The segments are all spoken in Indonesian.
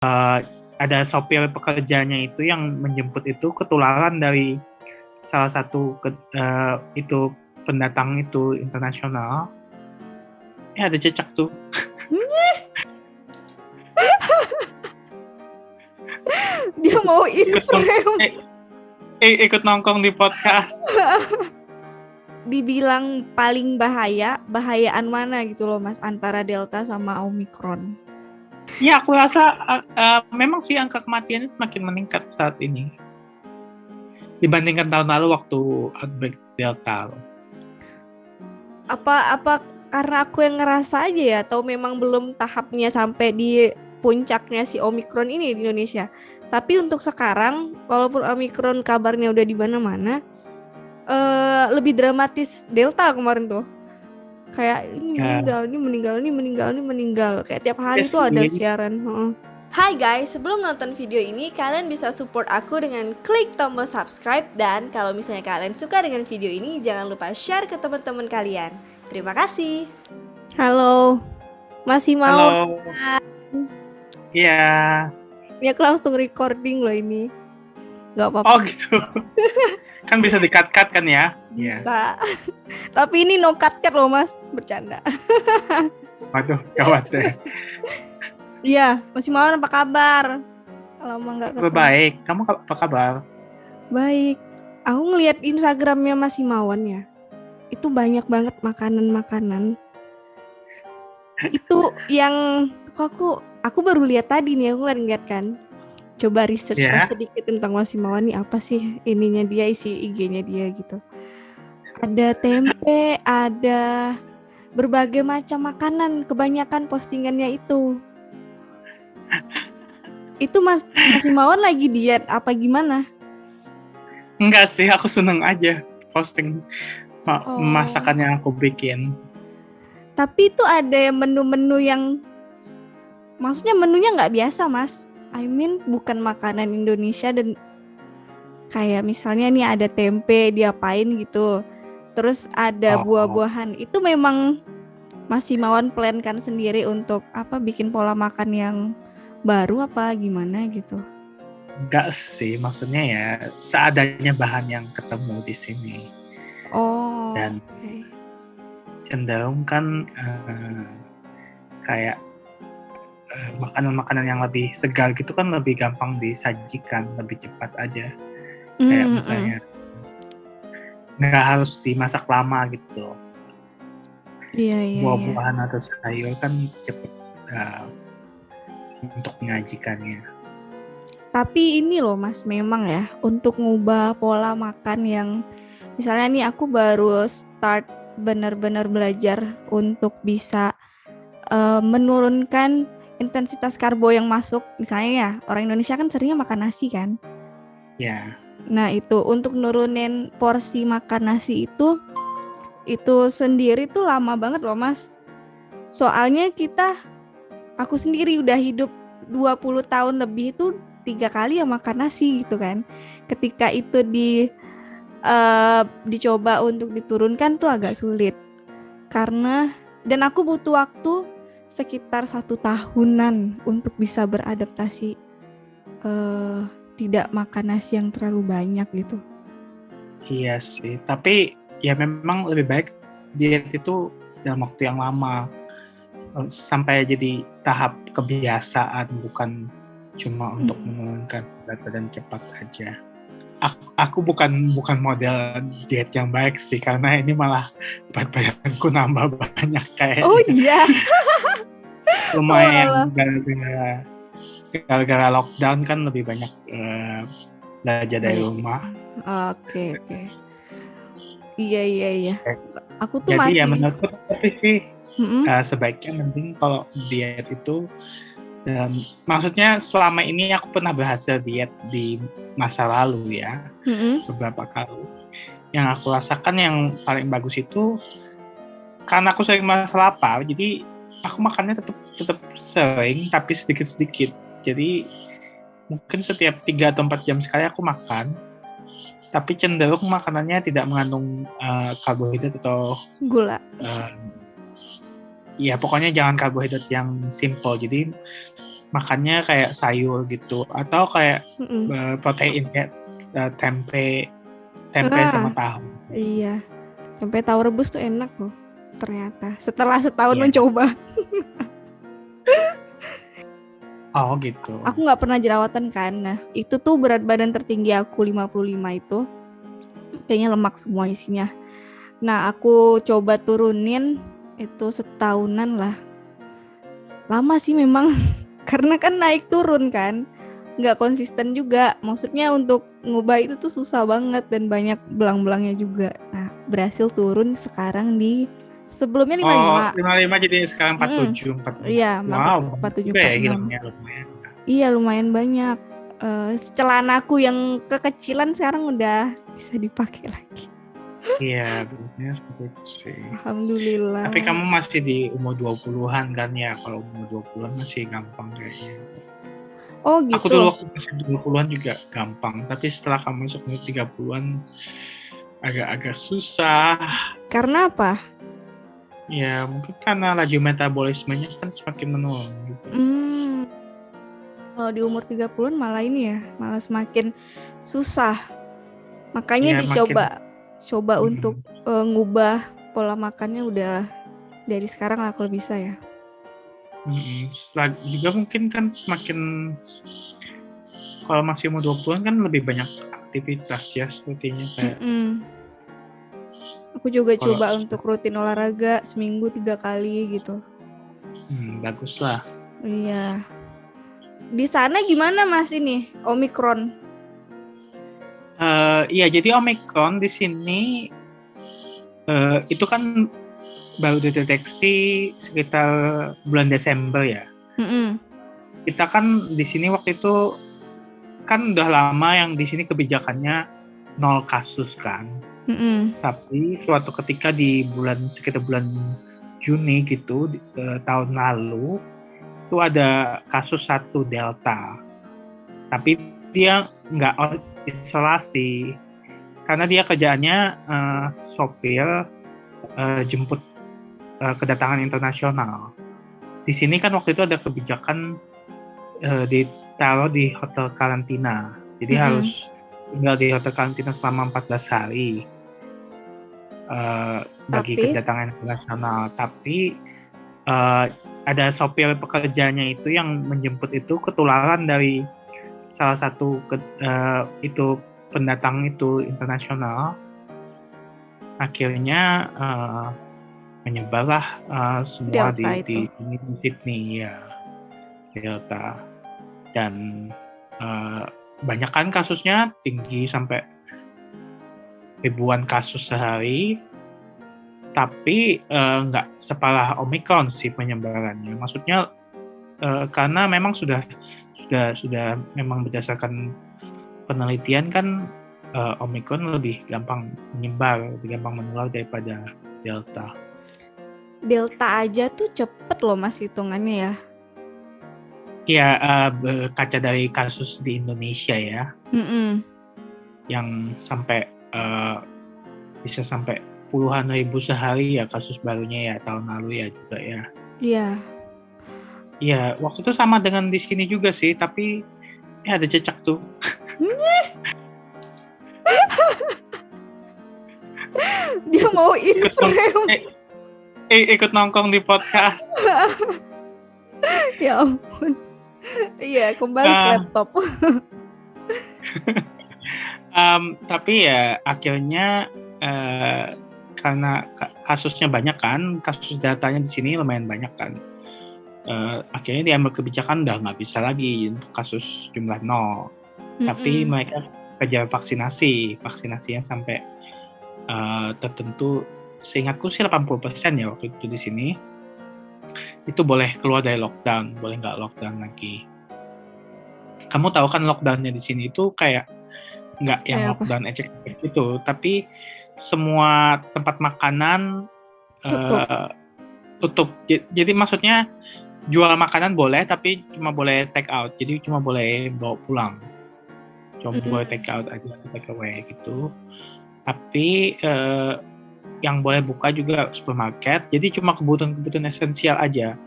ada sopir pekerjanya itu yang menjemput itu ketularan dari salah satu itu pendatang itu internasional. Ada cecak tuh. Dia mau inframe. Ikut nongkrong di podcast. Dibilang paling bahayaan mana gitu loh Mas antara Delta sama Omicron? Ya aku rasa memang sih angka kematiannya semakin meningkat saat ini dibandingkan tahun lalu waktu outbreak Delta. Apa karena aku yang ngerasa aja ya, atau memang belum tahapnya sampai di puncaknya si Omicron ini di Indonesia. Tapi untuk sekarang, walaupun Omicron kabarnya udah di mana-mana, lebih dramatis Delta kemarin tuh. Kayak ini meninggal. Kayak tiap hari tuh ada siaran. Hai guys, sebelum nonton video ini, kalian bisa support aku dengan klik tombol subscribe. Dan kalau misalnya kalian suka dengan video ini, jangan lupa share ke teman-teman kalian. Terima kasih. Halo, masih mau? Halo. Iya. Ya aku langsung recording loh ini. Gak apa-apa. Oh gitu. Kan bisa di-cut-cut kan ya? Bisa. Tapi ini no cut-cut loh Mas, bercanda. Waduh, gawat deh. Iya, masih mau apa kabar? Lama nggak ketemu. Baik, kamu apa kabar? Baik. Aku ngeliat Instagramnya Mas Himawan ya. Itu banyak banget makanan-makanan. Itu yang aku baru lihat tadi nih, aku ngeliat kan. Coba research sedikit tentang Mas Himawan nih, apa sih ininya dia, isi IG-nya dia gitu. Ada tempe, ada berbagai macam makanan, kebanyakan postingannya itu. Itu Mas Himawan lagi diet apa gimana? Enggak sih, aku seneng aja posting masakan yang aku bikin. Tapi itu ada menu-menu yang, maksudnya menunya nggak biasa Mas. I mean bukan makanan Indonesia, dan kayak misalnya nih ada tempe diapain gitu. Terus ada buah-buahan. Itu memang Mas Himawan plankan sendiri untuk bikin pola makan yang baru apa gimana gitu? Enggak sih, maksudnya ya seadanya bahan yang ketemu di sini. Dan cenderung kan kayak makanan-makanan yang lebih segar gitu kan lebih gampang disajikan, lebih cepat aja. Kayak misalnya nggak harus dimasak lama gitu. Iya. Buah-buahan atau sayur kan cepet untuk menyajikannya. Tapi ini loh Mas, memang ya untuk ngubah pola makan yang misalnya nih aku baru start benar-benar belajar untuk bisa menurunkan intensitas karbo yang masuk. Misalnya ya orang Indonesia kan seringnya makan nasi kan. Ya. Nah itu untuk nurunin porsi makan nasi itu sendiri tuh lama banget loh Mas. Soalnya aku sendiri udah hidup 20 tahun lebih itu 3 kali ya makan nasi gitu kan. Ketika itu dicoba untuk diturunkan tuh agak sulit. Dan aku butuh waktu sekitar 1 tahunan untuk bisa beradaptasi tidak makan nasi yang terlalu banyak gitu. Iya sih, tapi ya memang lebih baik diet itu dalam waktu yang lama sampai jadi tahap kebiasaan, bukan cuma untuk menurunkan berat badan cepat aja. Aku bukan model diet yang baik sih, karena ini malah berat badanku nambah banyak kayaknya. Oh iya. Lumayan gara-gara lockdown kan lebih banyak belajar dari rumah. Oke. Iya. Aku tuh jadi masih. Ya menurutku tapi sih sebaiknya mending kalau diet itu, maksudnya selama ini aku pernah berhasil diet di masa lalu ya, beberapa kali. Yang aku rasakan yang paling bagus itu karena aku sering merasa lapar, jadi aku makannya tetap sering tapi sedikit-sedikit. Jadi mungkin setiap 3 atau 4 jam sekali aku makan, tapi cenderung makanannya tidak mengandung karbohidrat atau gula. Ya pokoknya jangan karbohidrat yang simple. Jadi makannya kayak sayur gitu atau kayak protein kayak tempe sama tahu. Iya, tempe tahu rebus tuh enak loh ternyata setelah setahun mencoba. Oh gitu. Aku nggak pernah jerawatan kan. Nah itu tuh berat badan tertinggi aku 55 itu kayaknya lemak semua isinya. Nah aku coba turunin itu setahunan lah. Lama sih memang karena kan naik turun kan, nggak konsisten juga. Maksudnya untuk ngubah itu tuh susah banget dan banyak belang-belangnya juga. Nah berhasil turun sekarang di sebelumnya 55. 55 jadi sekarang 47, 46. Iya, Wow, 47, ya 46. hilangnya lumayan. Iya, lumayan banyak. Celanaku yang kekecilan sekarang udah bisa dipakai lagi. Iya, biasanya seperti itu sih. Alhamdulillah. Tapi kamu masih di umur 20-an kan ya? Kalau umur 20-an masih gampang kayaknya. Oh gitu. Aku dulu waktu masih 20-an juga gampang, tapi setelah kamu masuk umur 30-an agak-agak susah. Karena apa? Ya mungkin karena laju metabolismenya kan semakin menurun gitu. Kalau di umur 30-an malah ini ya, malah semakin susah. Makanya dicoba untuk ngubah pola makannya udah dari sekarang lah kalau bisa ya. Juga mungkin kan semakin kalau masih umur 20-an kan lebih banyak aktivitas ya sepertinya kayak. Aku juga coba untuk rutin olahraga seminggu 3 kali gitu. Bagus lah. Iya. Di sana gimana Mas ini Omikron? Iya jadi Omikron di sini itu kan baru dideteksi sekitar bulan Desember ya. Kita kan di sini waktu itu kan udah lama yang di sini kebijakannya 0 kasus kan. Tapi suatu ketika di sekitar bulan Juni gitu tahun lalu itu ada kasus 1 Delta. Tapi dia nggak isolasi karena dia kerjaannya sopir jemput kedatangan internasional. Di sini kan waktu itu ada kebijakan ditaruh di hotel karantina. Jadi harus tinggal di hotel karantina selama 14 hari bagi kedatangan internasional. Tapi ada sopir pekerjanya itu yang menjemput itu ketularan dari salah satu itu pendatang itu internasional. Akhirnya menyebarlah semua di Sydney ya Delta dan banyak kan kasusnya tinggi sampai ribuan kasus sehari, tapi nggak separah Omicron sih penyebarannya. Maksudnya karena memang sudah memang berdasarkan penelitian kan Omicron lebih gampang menyebar, lebih gampang menular daripada Delta. Delta aja tuh cepet loh Mas hitungannya ya. Iya, berkaca dari kasus di Indonesia ya, yang sampai bisa sampai puluhan ribu sehari ya kasus barunya ya tahun lalu ya juga ya. Iya. Iya, waktu itu sama dengan di sini juga sih, tapi ada cecak tuh. Dia mau in-frame. Ikut nongkrong di podcast. Ya ampun. Iya, kembali ke laptop. Tapi ya akhirnya karena kasusnya banyak kan, kasus datanya di sini lumayan banyak kan. Akhirnya diambil kebijakan udah nggak bisa lagi kasus jumlah 0. Tapi mereka kejar vaksinasinya sampai tertentu. Seingatku sih 80% ya waktu itu di sini. Itu boleh keluar dari lockdown, boleh nggak lockdown lagi. Kamu tahu kan lockdownnya di sini itu kayak nggak yang lockdown ecek-ecek gitu, tapi semua tempat makanan tutup. Jadi maksudnya jual makanan boleh, tapi cuma boleh take out. Jadi cuma boleh bawa pulang. Cuma boleh take out aja, take away gitu. Tapi yang boleh buka juga supermarket. Jadi cuma kebutuhan esensial aja.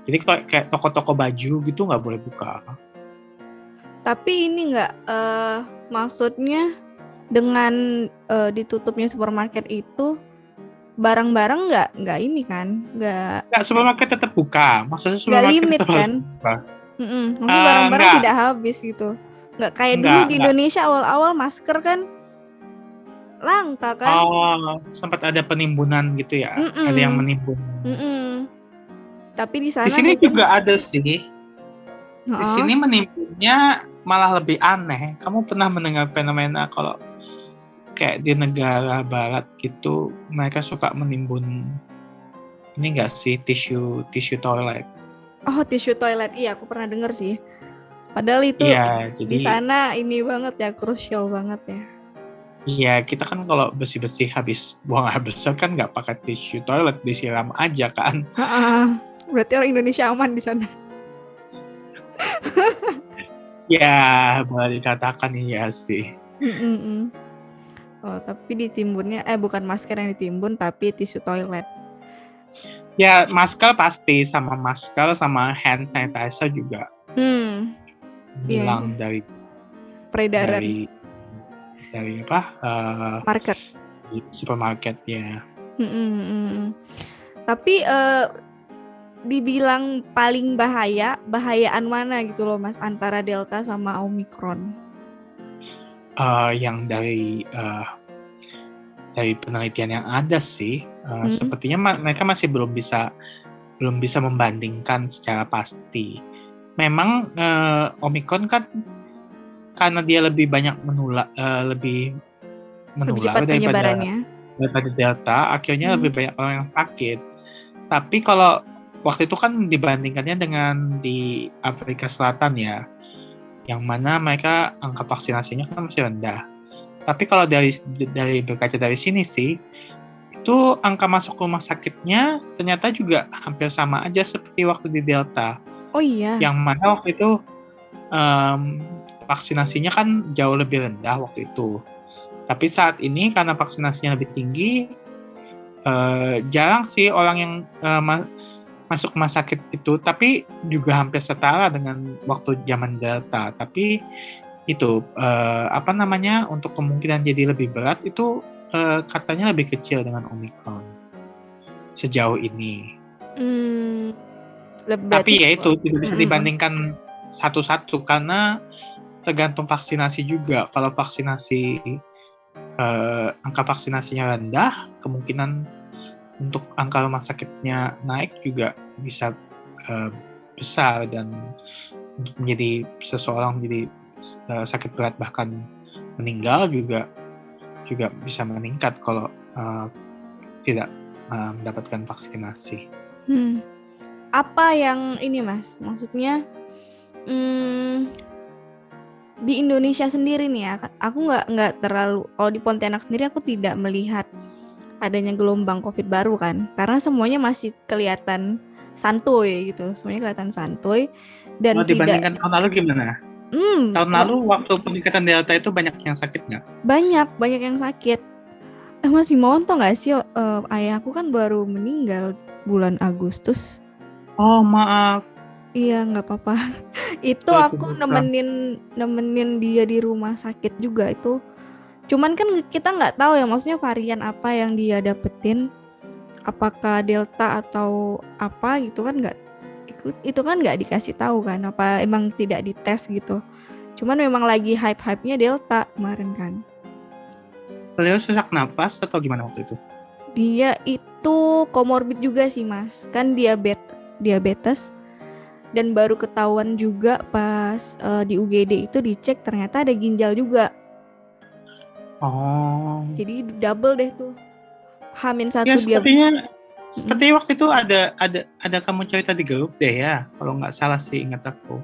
Jadi kayak toko-toko baju gitu nggak boleh buka. Tapi ini nggak, maksudnya dengan ditutupnya supermarket itu barang-barang nggak ini kan, nggak, supermarket tetap buka. Maksudnya nggak supermarket limit tetap harus kan? buka. Maksudnya barang-barang Nggak, tidak habis gitu. Nggak kayak dulu di nggak. Indonesia awal-awal masker kan langka kan? Oh, sempat ada penimbunan gitu ya? Ada yang Mm-mm. menimbun. Tapi di Di sana sini mungkin juga ada sih. Di Heeh. sini menimbunnya malah lebih aneh. Kamu pernah mendengar fenomena kalau kayak di negara barat gitu, mereka suka menimbun ini enggak sih, tisu toilet. Oh, tisu toilet. Iya, aku pernah dengar sih. Padahal itu Iya, di jadi sana ini banget ya, krusial banget ya. iya, kita kan kalau bersih-bersih habis buang air besar kan nggak pakai tisu toilet, disiram aja kan. Berarti orang Indonesia aman di sana. Ya, boleh dikatakan iya sih. Oh, tapi ditimbunnya bukan masker yang ditimbun, tapi tisu toilet. Ya, masker pasti, sama masker sama hand sanitizer juga. Hilang dari peredaran. Dari apa? Market. Di supermarket ya. Tapi dibilang paling bahayaan mana gitu loh Mas, antara Delta sama Omicron? Yang dari penelitian yang ada sih, sepertinya mereka masih belum bisa membandingkan secara pasti. Memang Omicron kan karena dia lebih banyak menular cepat daripada Delta, akhirnya lebih banyak orang yang sakit. Tapi kalau waktu itu kan dibandingkannya dengan di Afrika Selatan ya, yang mana mereka angka vaksinasinya kan masih rendah. Tapi kalau dari berkaca dari sini sih, itu angka masuk rumah sakitnya ternyata juga hampir sama aja seperti waktu di Delta. Oh iya. Yang mana waktu itu vaksinasinya kan jauh lebih rendah waktu itu. Tapi saat ini karena vaksinasinya lebih tinggi, jarang sih orang yang masuk rumah sakit itu, tapi juga hampir setara dengan waktu zaman Delta. Tapi itu untuk kemungkinan jadi lebih berat itu katanya lebih kecil dengan Omicron sejauh ini. Tapi ya itu tidak bisa dibandingkan satu-satu karena tergantung vaksinasi juga. Kalau vaksinasi angka vaksinasinya rendah, kemungkinan untuk angka rumah sakitnya naik juga bisa besar, dan untuk menjadi seseorang menjadi sakit berat bahkan meninggal juga bisa meningkat kalau tidak mendapatkan vaksinasi. Apa yang ini Mas? Maksudnya di Indonesia sendiri nih ya, aku nggak terlalu, kalau di Pontianak sendiri aku tidak melihat adanya gelombang COVID baru kan, karena semuanya masih kelihatan santuy gitu, semuanya kelihatan santuy dan dibandingkan tahun lalu gimana? Tahun lalu waktu peningkatan Delta itu banyak yang sakit nggak? Banyak yang sakit. Mas Imon tau nggak sih, ayahku kan baru meninggal bulan Agustus. Oh maaf. Iya nggak apa-apa. Itu aku nemenin dia di rumah sakit juga itu. Cuman kan kita nggak tahu ya, maksudnya varian apa yang dia dapetin, apakah Delta atau apa gitu kan, itu kan nggak dikasih tahu kan, apa emang tidak dites gitu. Cuman memang lagi hype-hypenya Delta kemarin kan. Beliau sesak nafas atau gimana waktu itu? Dia itu komorbid juga sih Mas, kan diabetes. Dan baru ketahuan juga pas di UGD itu dicek ternyata ada ginjal juga. Oh. Jadi double deh tuh. H-1 ya, dia. Sepertinya waktu itu ada kamu cerita di grup deh ya, kalau nggak salah sih, ingat aku.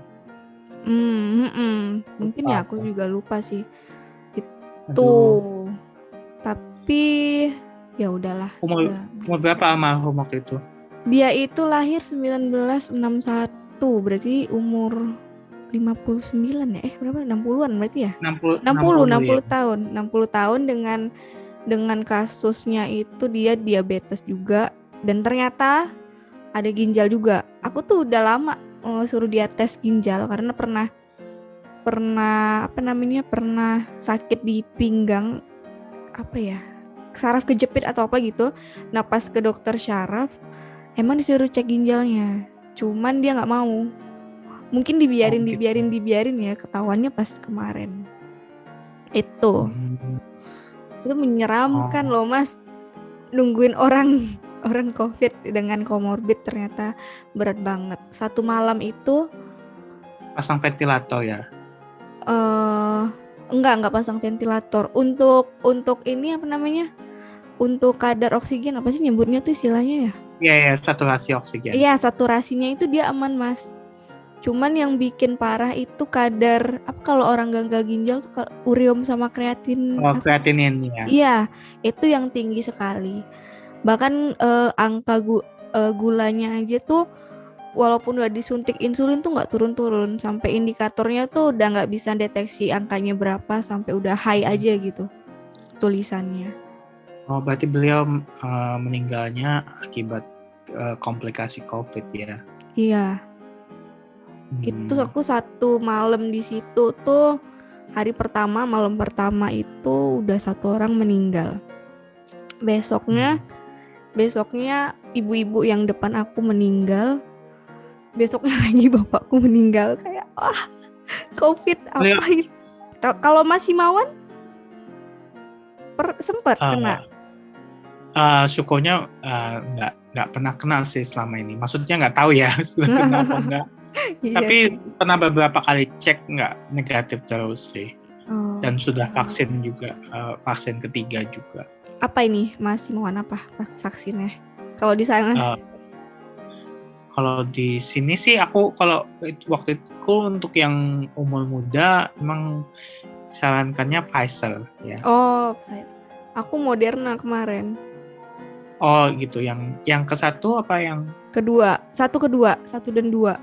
Mungkin ya aku juga lupa sih. Itu. Aduh. Tapi ya udahlah. Umur berapa almarhum waktu itu? Dia itu lahir 1961, berarti umur 59 ya? Berapa? 60-an berarti ya? 60 ya. tahun. 60 tahun dengan kasusnya itu dia diabetes juga, dan ternyata ada ginjal juga. aku tuh udah lama suruh dia tes ginjal karena pernah pernah sakit di pinggang, apa ya, saraf kejepit atau apa gitu. Nah pas ke dokter syaraf emang disuruh cek ginjalnya, cuman dia nggak mau. Mungkin dibiarin ya, ketahuannya pas kemarin. Itu menyeramkan loh Mas, nungguin orang COVID dengan komorbid ternyata berat banget. Satu malam itu pasang ventilator ya? Enggak pasang ventilator. Untuk ini apa namanya? Untuk kadar oksigen apa sih nyebutnya tuh istilahnya ya? Iya, saturasi oksigen. Iya, saturasinya itu dia aman, Mas. Cuman yang bikin parah itu kadar apa, kalau orang gagal ginjal tuh ureum sama kreatin. Kreatinin ya. Iya, itu yang tinggi sekali. Bahkan angka gulanya aja tuh walaupun udah disuntik insulin tuh nggak turun-turun, sampai indikatornya tuh udah nggak bisa deteksi angkanya berapa, sampai udah high aja gitu tulisannya. Oh, berarti beliau meninggalnya akibat komplikasi COVID ya? Iya. Itu aku satu malam di situ tuh, malam pertama itu udah satu orang meninggal. Besoknya ibu-ibu yang depan aku meninggal. Besoknya lagi bapakku meninggal. Kayak COVID apa ini? Kalau Mas Himawan sempat kena? Syukurnya nggak pernah kena sih selama ini. Maksudnya nggak tahu ya sudah kena apa enggak. Tapi pernah beberapa kali cek nggak negatif terus sih. Dan sudah vaksin juga, vaksin ketiga juga. Apa ini Mas Himawan, apa vaksinnya? Kalau di sana? Kalau di sini sih aku kalau waktu itu untuk yang umur muda memang sarankannya Pfizer ya. Oh, aku Moderna kemarin. Oh gitu, yang ke satu apa yang kedua? Satu dan dua.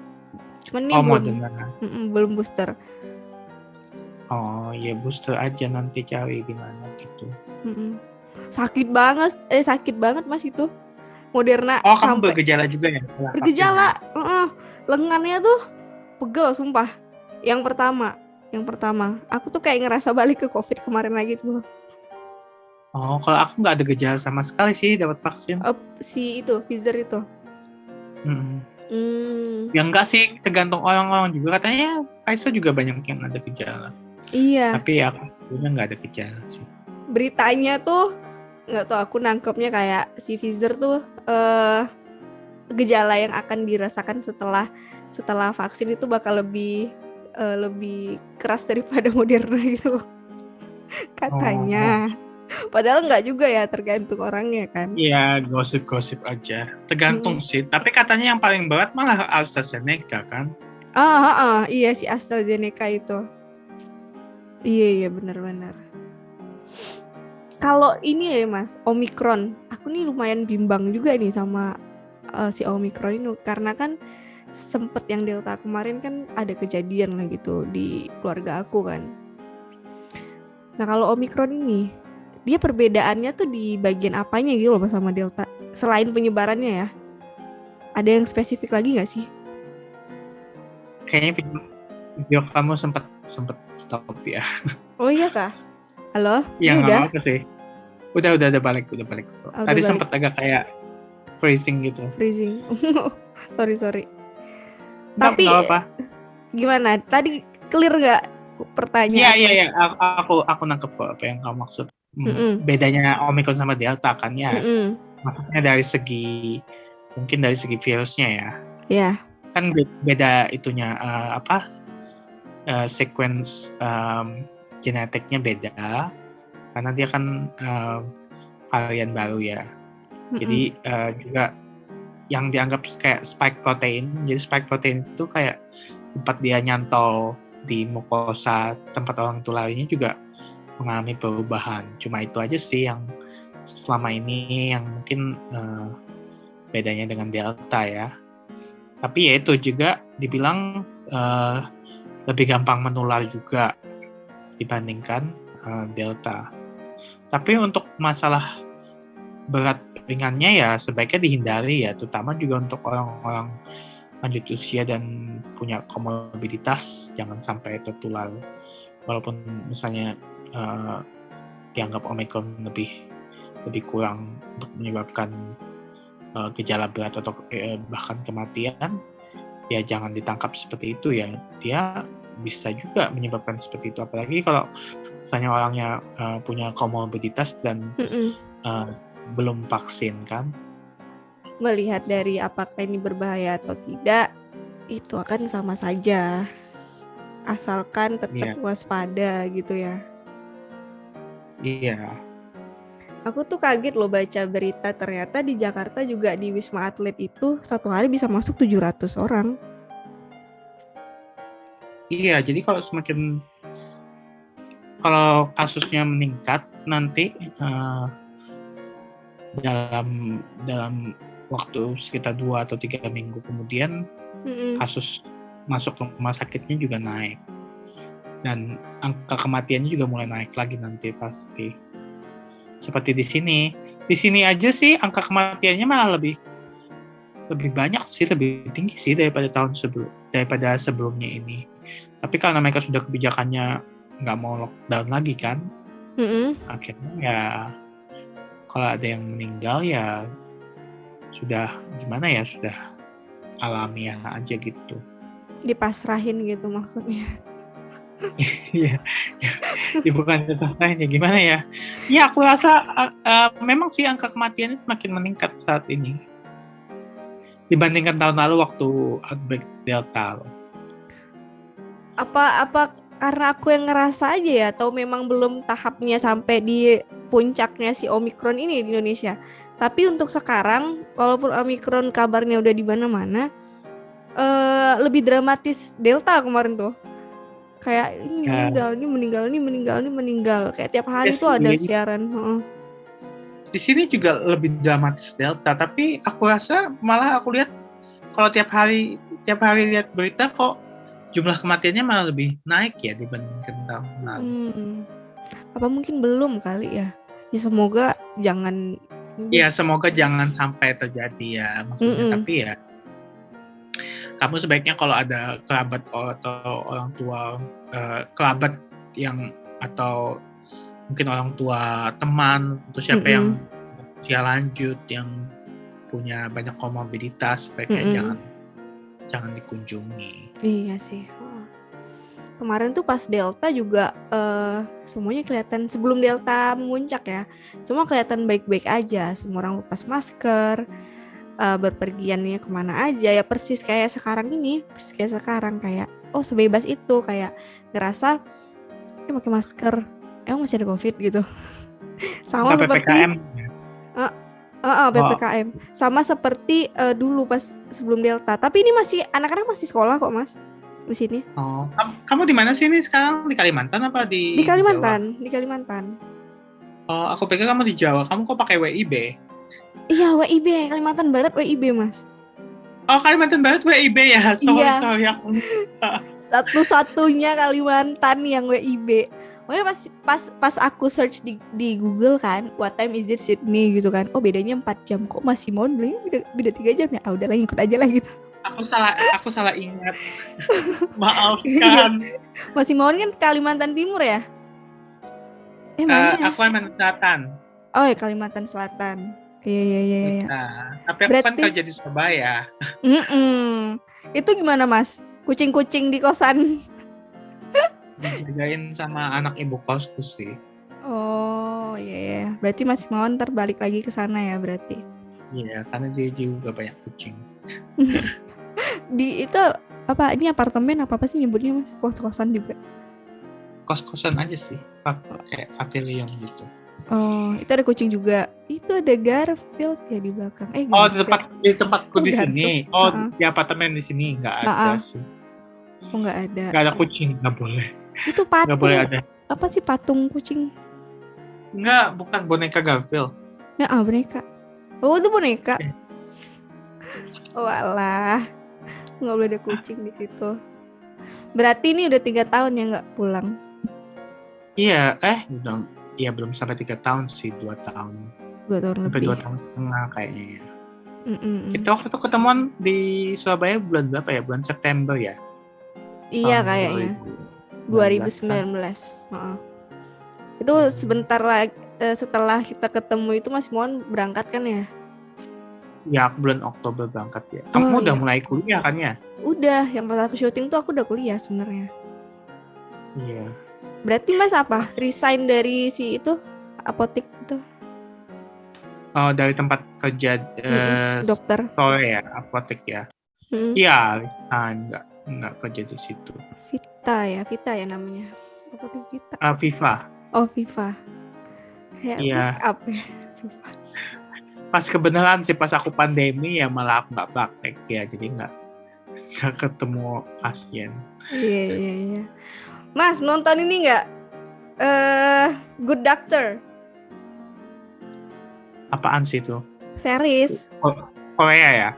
Cuman ini belum booster. Oh ya, booster aja, nanti cari gimana gitu. Sakit banget Mas itu. Moderna. Oh, kamu bergejala juga ya? Bergejala. Lengannya tuh pegel sumpah. Yang pertama aku tuh kayak ngerasa balik ke COVID kemarin lagi tuh. Oh, kalau aku nggak ada gejala sama sekali sih dapat vaksin. Si itu Pfizer itu. Ya enggak sih, tergantung orang-orang juga. Katanya Pfizer juga banyak yang ada gejala. Iya. Tapi aku sebenarnya nggak ada gejala sih. Beritanya tuh nggak tahu, aku nangkepnya kayak si Pfizer tuh gejala yang akan dirasakan setelah vaksin itu bakal lebih keras daripada Moderna gitu katanya. Padahal nggak juga ya, tergantung orangnya kan. Iya, gosip-gosip aja. Tergantung sih. Tapi katanya yang paling berat malah AstraZeneca kan? Iya si AstraZeneca itu. Iya benar-benar. Kalau ini ya Mas, Omicron, aku nih lumayan bimbang juga nih sama si Omicron ini, karena kan sempet yang Delta kemarin kan ada kejadian lah gitu di keluarga aku kan. Nah kalau Omicron ini, dia perbedaannya tuh di bagian apanya gitu loh sama Delta, selain penyebarannya ya? Ada yang spesifik lagi nggak sih? Kayaknya video kamu sempat stop ya. Oh iya kah? Halo? Ya nggak apa sih. Udah balik. Tadi sempat agak kayak freezing gitu. Freezing. sorry. Tapi nggak apa. Gimana? Tadi clear nggak pertanyaan? Iya. Aku nangkep kok apa yang kamu maksud. Bedanya Omicron sama Delta kan ya. Maksudnya dari segi virusnya ya. Iya. Kan beda itunya sequence genetiknya beda karena dia kan varian baru ya. Jadi juga yang dianggap kayak spike protein. Jadi spike protein itu kayak tempat dia nyantol di mukosa tempat orang tularinya juga mengalami perubahan. Cuma itu aja sih yang selama ini yang mungkin bedanya dengan Delta ya. Tapi ya itu juga dibilang lebih gampang menular juga dibandingkan Delta. Tapi untuk masalah berat ringannya ya sebaiknya dihindari ya, terutama juga untuk orang-orang lanjut usia dan punya komorbiditas jangan sampai tertular. Walaupun misalnya dianggap Omicron lebih kurang untuk menyebabkan gejala berat atau bahkan kematian, ya jangan ditangkap seperti itu ya. Dia bisa juga menyebabkan seperti itu, apalagi kalau misalnya orangnya punya komorbiditas dan belum vaksin kan. Melihat dari apakah ini berbahaya atau tidak, itu akan sama saja. Asalkan tetap waspada gitu ya. Iya. Aku tuh kaget loh baca berita, ternyata di Jakarta juga di Wisma Atlet itu satu hari bisa masuk 700 orang. Iya, jadi kalau kasusnya meningkat nanti dalam waktu sekitar 2 atau 3 minggu kemudian kasus masuk rumah sakitnya juga naik. Dan angka kematiannya juga mulai naik lagi nanti pasti. Seperti di sini. Di sini aja sih angka kematiannya malah lebih banyak sih, lebih tinggi sih daripada sebelumnya ini. Tapi karena mereka sudah kebijakannya nggak mau lockdown lagi kan, akhirnya ya kalau ada yang meninggal ya sudah gimana ya, sudah alamiah aja gitu. Dipasrahin gitu maksudnya. Iya, bukan pasrahin ya, gimana ya? Ya aku rasa memang sih angka kematiannya semakin meningkat saat ini dibandingkan tahun lalu waktu outbreak Delta. Apa karena aku yang ngerasa aja ya, atau memang belum tahapnya sampai di puncaknya si Omicron ini di Indonesia. Tapi untuk sekarang, walaupun Omicron kabarnya udah di mana-mana, lebih dramatis Delta kemarin tuh. Kayak ini meninggal. Kayak tiap hari tuh ada siaran. Di sini juga lebih dramatis Delta, tapi aku rasa malah aku lihat kalau tiap hari lihat berita kok jumlah kematiannya malah lebih naik ya dibandingkan tahun lalu. Apa mungkin belum kali ya? Ya semoga jangan. Ya semoga jangan sampai terjadi ya maksudnya. Tapi ya kamu sebaiknya kalau ada kerabat atau orang tua, kerabat yang atau mungkin orang tua teman atau siapa yang usia lanjut yang punya banyak komorbiditas, sebaiknya jangan dikunjungi. Iya sih. Kemarin tuh pas Delta juga semuanya kelihatan, sebelum Delta memuncak ya, semua kelihatan baik-baik aja, semua orang lepas masker, berpergiannya kemana aja ya, persis kayak sekarang kayak sebebas itu, kayak ngerasa pakai masker emang masih ada COVID gitu. Sama seperti PPKM. PPKM. Sama seperti dulu pas sebelum Delta. Tapi ini masih anak-anak masih sekolah kok, Mas. Di sini. Oh, kamu di mana sih ini sekarang? Di Kalimantan apa di Kalimantan? Jawa? Di Kalimantan. Oh, aku pikir kamu di Jawa. Kamu kok pakai WIB? Iya, WIB. Kalimantan Barat WIB, Mas. Oh, Kalimantan Barat WIB ya? Sorry aku. Satu-satunya Kalimantan yang WIB. Pokoknya pas aku search di Google kan, what time is it Sydney gitu kan. Oh, bedanya 4 jam. Kok masih mau beli? Beda 3 jam ya? Udahlah ikut aja lah gitu. Aku salah ingat. Maafkan. Masih mau kan Kalimantan Timur ya? Mana ya? Aku Kalimantan Selatan. Oh ya, Kalimantan Selatan. Iya. Tapi aku kan kerja di Surabaya. Itu gimana, Mas? Kucing-kucing di kosan? Dijagain sama anak ibu kosku sih. Oh iya. Berarti masih mau ntar balik lagi ke sana ya berarti? Iya, karena dia juga banyak kucing. Di itu apa? Ini apartemen apa sih nyebutnya, Mas? Kos-kosan juga? Kos-kosan aja sih, kayak pavilion gitu. Oh, itu ada kucing juga. Itu ada Garfield ya di belakang. Oh, di tempatku di sini. Oh, di apartemen di sini nggak ada sih. Oh, nggak ada. Nggak ada kucing, nggak boleh. Itu patung. Nggak boleh ada. Apa sih patung kucing? Nggak, bukan boneka Garfield. Ya, boneka. Oh, itu boneka. Oh alah, nggak boleh ada kucing di situ. Berarti ini udah 3 tahun ya nggak pulang? Iya, udah. Ya belum sampai 3 tahun sih, 2 tahun. 2 tahun sampai lebih. 2 tahun setengah kayaknya. Kita waktu itu ketemuan di Surabaya bulan berapa ya? Bulan September ya? Iya kayaknya. 2019. Kan? Itu sebentar lagi setelah kita ketemu itu Mas Muan berangkat kan ya? Ya, bulan Oktober berangkat ya. Kamu udah mulai kuliah kan ya? Udah, yang pas aku syuting tuh aku udah kuliah sebenarnya. Iya. Berarti Mas apa? Resign dari si itu apotek itu? Oh, dari tempat kerja dokter. Sore ya, apotek ya. Iya, enggak kerja di situ. Vita ya namanya. Apotek Vita. Viva. Oh, Viva. Kayak make up ya, Viva. Pas kebenaran sih pas aku pandemi ya malah aku nggak praktek ya, jadi nggak ketemu pasien. Iya. Mas nonton ini nggak? Good Doctor. Apaan sih itu? Series. Korea ya?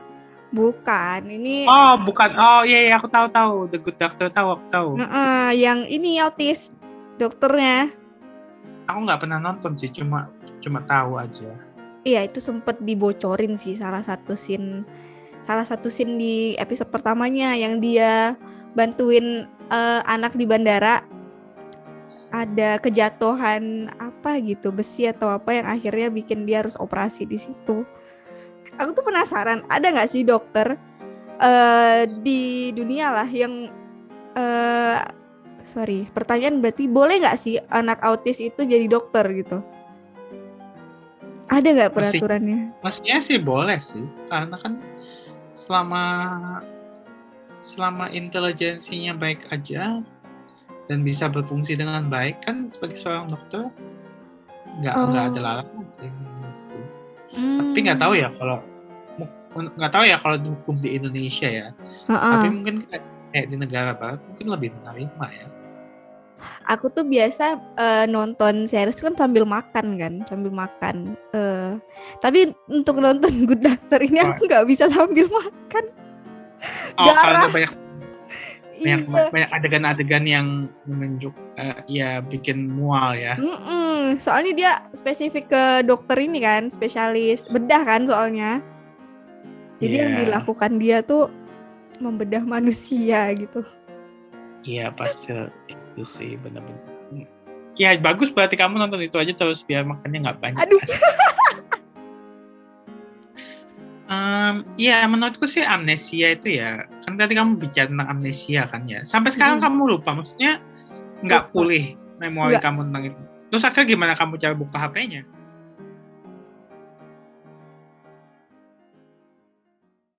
Bukan, ini. Oh, bukan. Oh iya, aku tahu. The Good Doctor aku tahu. Yang ini autis dokternya. Aku nggak pernah nonton sih, cuma tahu aja. Iya, itu sempet dibocorin sih salah satu scene di episode pertamanya yang dia bantuin anak di bandara. Ada kejatuhan apa gitu, besi atau apa yang akhirnya bikin dia harus operasi di situ. Aku tuh penasaran, ada nggak sih dokter di dunia lah yang pertanyaan berarti boleh nggak sih anak autis itu jadi dokter gitu? Ada nggak peraturannya? Maksudnya sih boleh sih, karena kan selama intelijensinya baik aja dan bisa berfungsi dengan baik kan sebagai seorang dokter nggak ada larangan. Tapi nggak tahu ya kalau hukum di Indonesia ya. Tapi mungkin kayak di negara barat mungkin lebih menerima ya. Aku tuh biasa nonton series kan sambil makan. Tapi untuk nonton Good Doctor ini aku nggak bisa sambil makan. Karena banyak adegan-adegan yang menunjuk ya bikin mual ya. Soalnya dia spesifik ke dokter ini kan, spesialis bedah kan soalnya. Jadi yang dilakukan dia tuh membedah manusia gitu. Iya pasti itu sih benar-benar. Ya bagus berarti kamu nonton itu aja terus biar makannya nggak banyak. Aduh. Ya menurutku sih amnesia itu ya kan tadi kamu bicara tentang amnesia kan ya sampai sekarang kamu lupa, maksudnya nggak pulih memori kamu tentang itu. Terus akhirnya gimana kamu cara buka HP-nya?